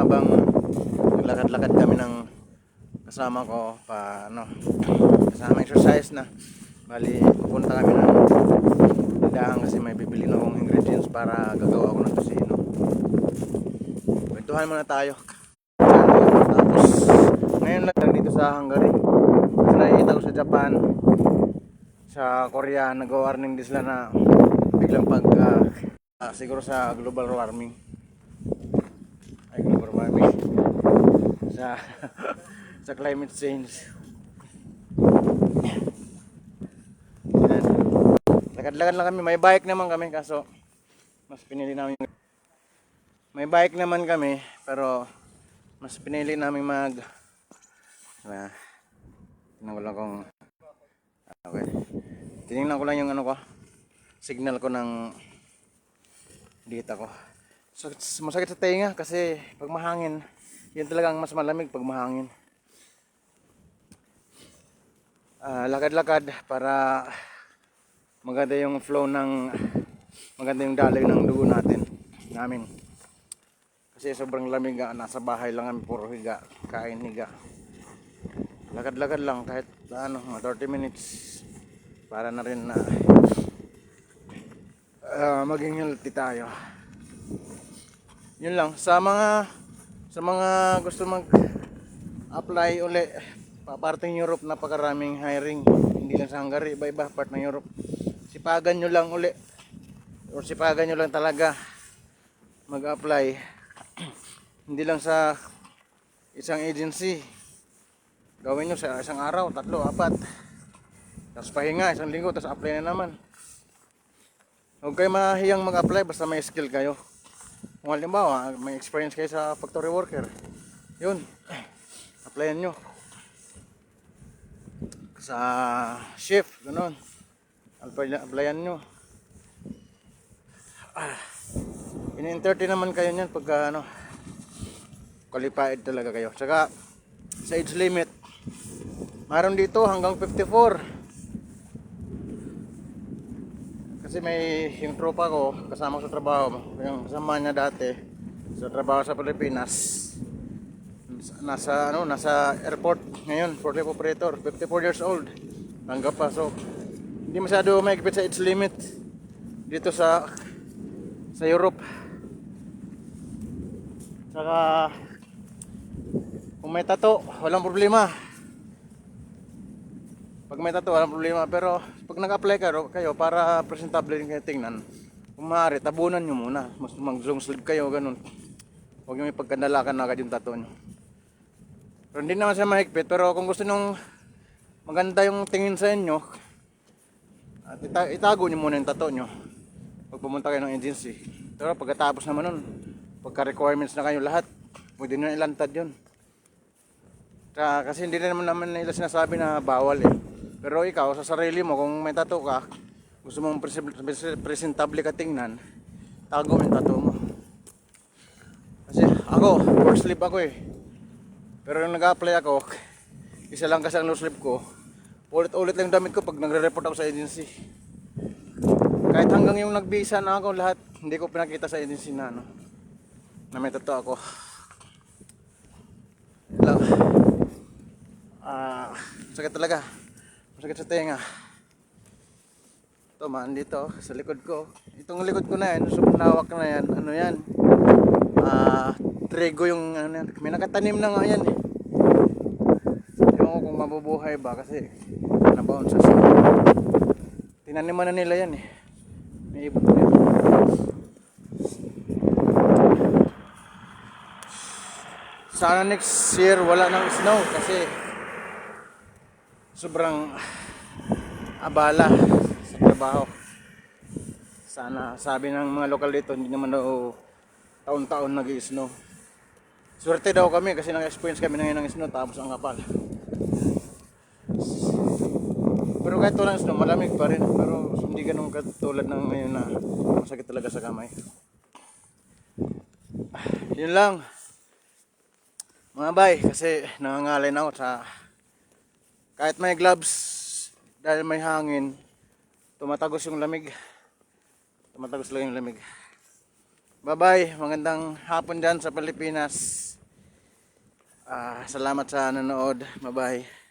habang naglakad-lakad kami ng kasama ko kasama exercise na. Bali, pupunta kami ng tindahan kasi may bibili na akong ingredients para gagawa ko ng kusino. Kwentuhan muna tayo. Tapos, ngayon lang dito sa Hungary. Kasi nakikita ko sa Japan, sa Korea, nag-warning din sila na biglang siguro sa global warming. Global warming. Sa sa climate change. Lakad-lakad lang kami, may bike naman kami kaso mas pinili namin may bike naman kami pero mas pinili namin tingnan ko lang kung okay. Tinignan ko lang yung signal ko ng dita ko. So, masakit sa tenga kasi pag mahangin, yun talagang mas malamig pag mahangin. Lakad-lakad para maganda yung flow maganda yung daloy ng dugo namin. Kasi sobrang lamig nasa bahay lang kami, puro higa, kain higa. Lakad-lakad lang kahit 30 minutes para na rin na maging healthy tayo. Yun lang sa mga gusto mag-apply uli paparting Europe, napakaraming hiring, hindi lang sa Hungary, iba-iba part ng Europe. Sipagan nyo lang uli o sipagan nyo lang talaga mag-apply. Hindi lang sa isang agency, gawin nyo sa isang araw, 3, 4, tapos pahinga, 1 linggo, tapos apply na naman. Huwag kayo mahiyang mag-apply basta may skill kayo. Kung halimbawa may experience kayo sa factory worker, yun, applyan nyo. Sa shift, gano'n, applyan nyo. In-entertain naman kayo nyan pagka qualified talaga kayo. Tsaka sa age limit, mayroon dito hanggang 54. Kasi may yung tropa ko kasama ko sa trabaho, yung kasama niya dati sa trabaho sa Pilipinas, nasa airport ngayon, forklift operator, 54 years old, tanggap pa. So hindi masyado mahigpit sa age limit dito sa Europe. Saka kung may tato, walang problema. Pag may tato, walang problema. Pero pag nag-apply kayo para presentable rin kayo tingnan, kung maaari, tabunan nyo muna. Mas mag-long sleeve kayo, ganun. Huwag nyo ipagkandalakan na agad yung tato nyo. Pero hindi naman siya mahigpit. Pero kung gusto nyo maganda yung tingin sa inyo, at itago nyo muna yung tato nyo pag pumunta kayo ng agency. Pero pagkatapos naman nun, pagka requirements na kayo lahat, pwede nyo ilantad yun. Kasi hindi naman nila sinasabi na bawal eh. Pero ikaw sa sarili mo, kung may tattoo ka, gusto mong presentable ka tingnan, tago mo yung tattoo mo. Kasi ako, short sleeve ako eh. Pero nung nag-apply ako, isa lang kasi ang low sleeve ko, ulit-ulit lang damit ko pag nagre-report ako sa agency. Kahit hanggang yung nag-visa na ako lahat, hindi ko pinakita sa agency na may tattoo ako. Sakit talaga. Masakit sa tenga. Ito man dito sa likod ko. Itong likod ko na yan, sumunawak na yan. Ano yan? Trigo yung may nakatanim na nga yan eh. Ewan ko kung mabubuhay ba kasi nabaon sa sila. Tinaniman na nila yan eh. May ibon na yan. Sana next year wala nang snow kasi sobrang abala sa trabaho. Sana, sabi ng mga lokal dito, hindi naman daw taon-taon nag-i-snow. Swerte daw kami kasi nag-experience kami ngayon ng snow tapos ang kapal. Pero kahit walang snow, malamig pa rin. Pero hindi ganun katulad ng ngayon na masakit talaga sa kamay. Yun lang mga bay, kasi nangangalay na ako sa kahit may gloves dahil may hangin, tumatagos yung lamig. Tumatagos lang yung lamig. Bye-bye. Magandang hapon dyan sa Pilipinas. Salamat sa nanood. Bye-bye.